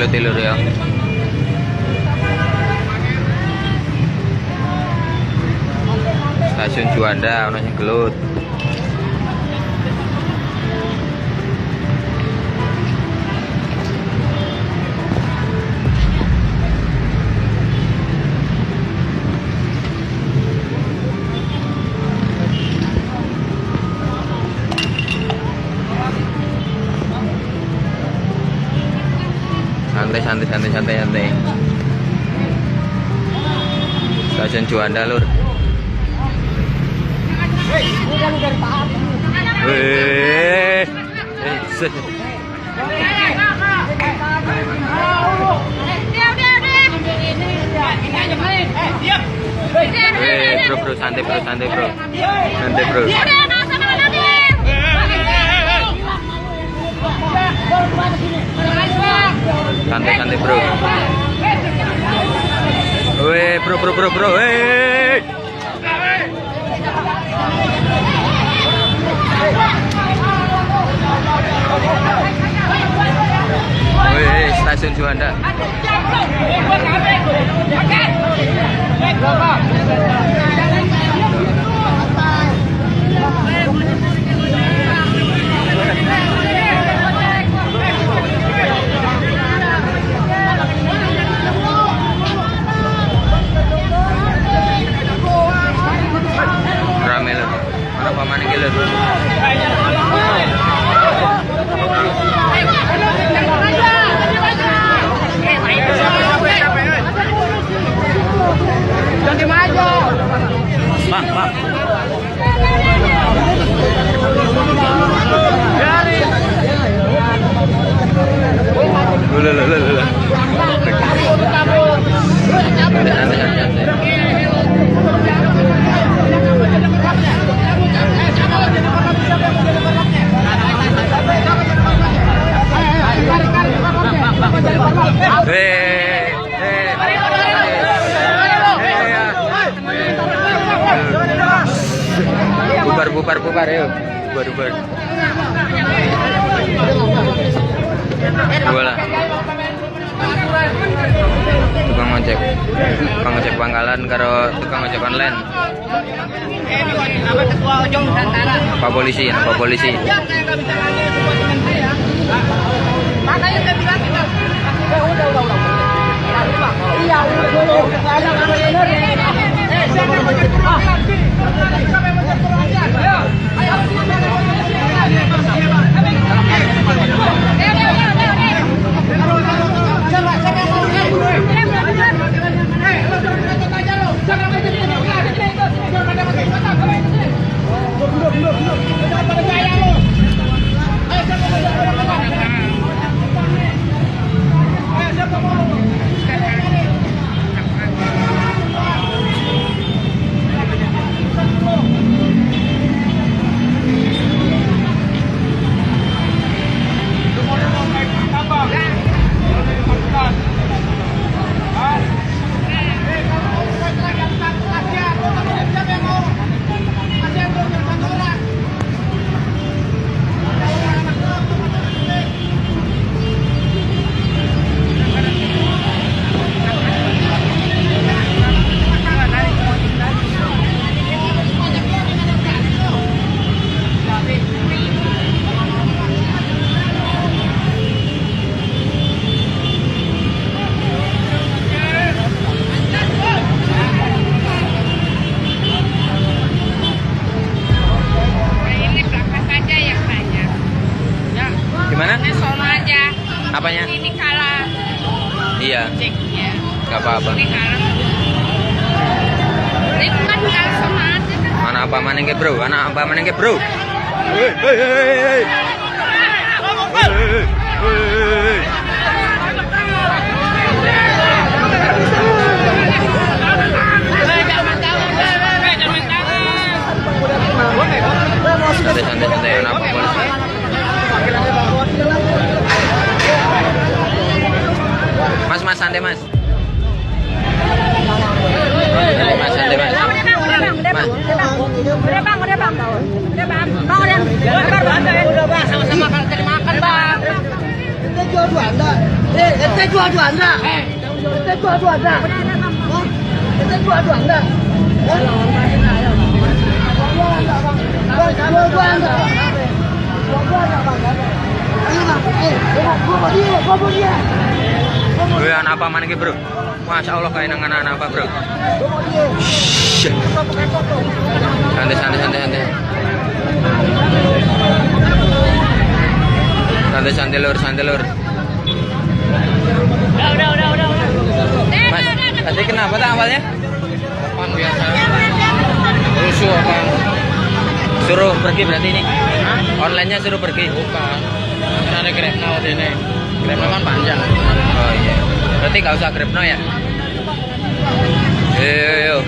Gelut lur ya. Stasiun Juanda ono sing gelut. Santai. Stasiun Juanda lur. Bro, santai bro. Santai bro. Bro. Stasiun Juanda. Rame lho. Ora pamane iki lho. Jangan maju. Bang. Bubar yuk. Bubar. Bola. Tukang ojek pangkalan karo tukang ojek online. Pak polisi. Makanya saya bilang kita udah. Iya, Apanya? Ini kalah. Iya. Ceknya. Gak apa-apa. Ini kalah. Ini kan kalah sama aja kan. Mana apa manengke bro? Santai-santai anak apa polisi. Mas santai mas. Santai mas. Udah bang, sama-sama kalau cari makan bang. Kita jual dua anda. 再转的，再转的，再转的，Wih, anak apa mana bro? Masya Allah kayak anak apa bro? Shhh. Santai. Santai lur. Udah. Mas, tadi kenapa tak awalnya? Apaan biasa? Rusuh apa? Suruh pergi berarti ini? Online-nya suruh pergi? Bukan. Kan ada Grab Now ini. Grab Now kan panjang. Oh iya. Berarti nggak usah Grab Now ya? Yo.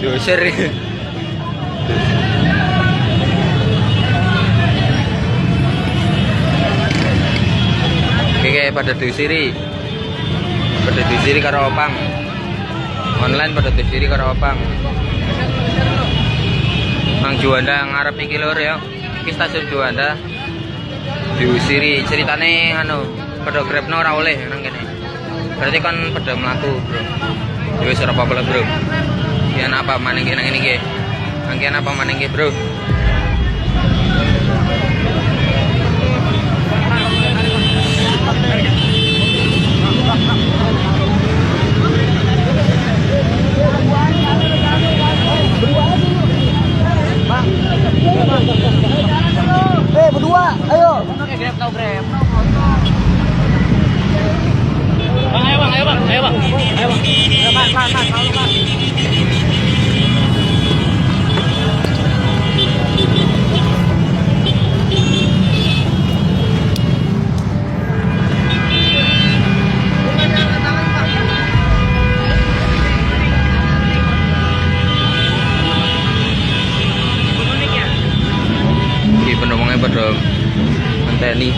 Diusir. Oke, pada diusiri. Pada diusiri karo opang. Online pada diusiri karo opang. Mang Juanda ngarep iki lur ya. Iki stasiun Juanda. Diusiri ceritane anu, pada Grabno ora oleh nang kene. Berarti kan pada mlaku, Bro. Ya wis ora apa-apa, Bro. Kian apa maning nang ngene iki? Angkian apa maning iki, Bro? Berdua, ayo. Ayo bang. Mas. Iki penumpangnya pada ngenteni.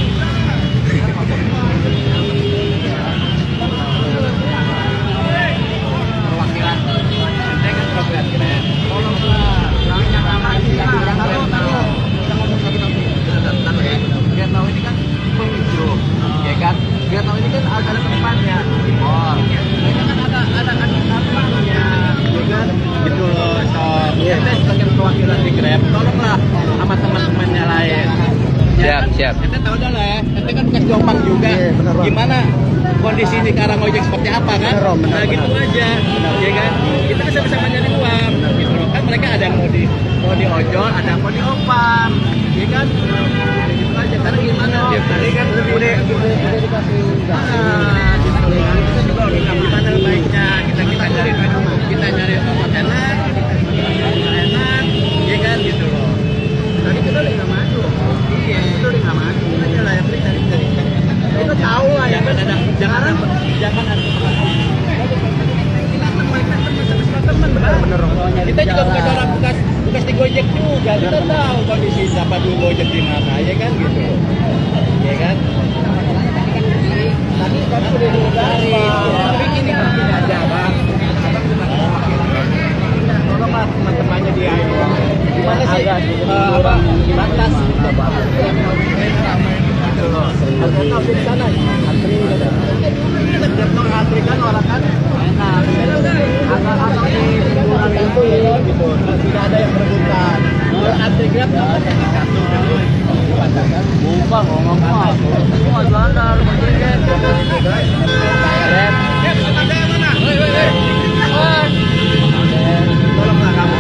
Grab Now ini kan ada tempatnya di mall. Ini kan ada tempatnya, ya kan? Gitu loh, sob. Kita sebagai perwakilan di Grab, tolonglah sama teman-temannya lain. Siap. Kita tahu dah lah ya. Kita kan bekas jompang juga. Gimana kondisi di Karangojek seperti apa kan? Nah gitu aja, ya kan? Kita bisa bersama nyari uang, gitu loh. Kan mereka ada yang mau di ojol, ada yang mau di opang, ya kan? Gitu aja. Karena gimana? Ya, tadi kan udah dikasih. Gitu loh. Kita juga udah bilang gimana baiknya. Kita nyari tempat enak, ya kan? Gitu loh. Tadi kita udah nggak maju. Iya, itu udah nggak maju. Aja lah yang cari. Itu tahu lah ya. Jangan ada. Bener. Kita juga bukan orang bekas di Gojek juga. Kita tahu kondisi siapa dulu Gojek di mana, ya kan gitu. Ya kan. Tadi kan udah dari. Tapi ini aja bang. Tolonglah teman-temannya dia. Gimana sih? Batas. Ada tahu di sana. Antri udah. Antri kan orang kan. Nah, agak di lingkungan itu ya gitu. Tidak ada yang berebutan. Antri Grab kartu bukan ngomong apa. Semua jualan lu berjejer. Grab. Tolonglah kamu.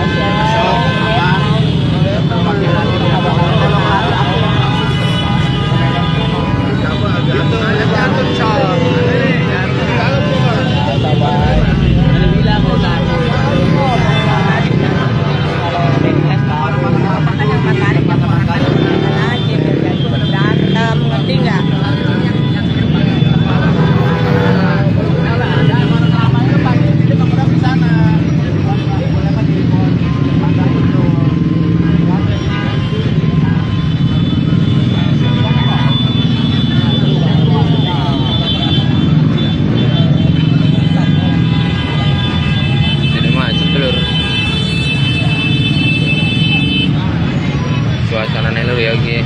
Suasana lur ya iki.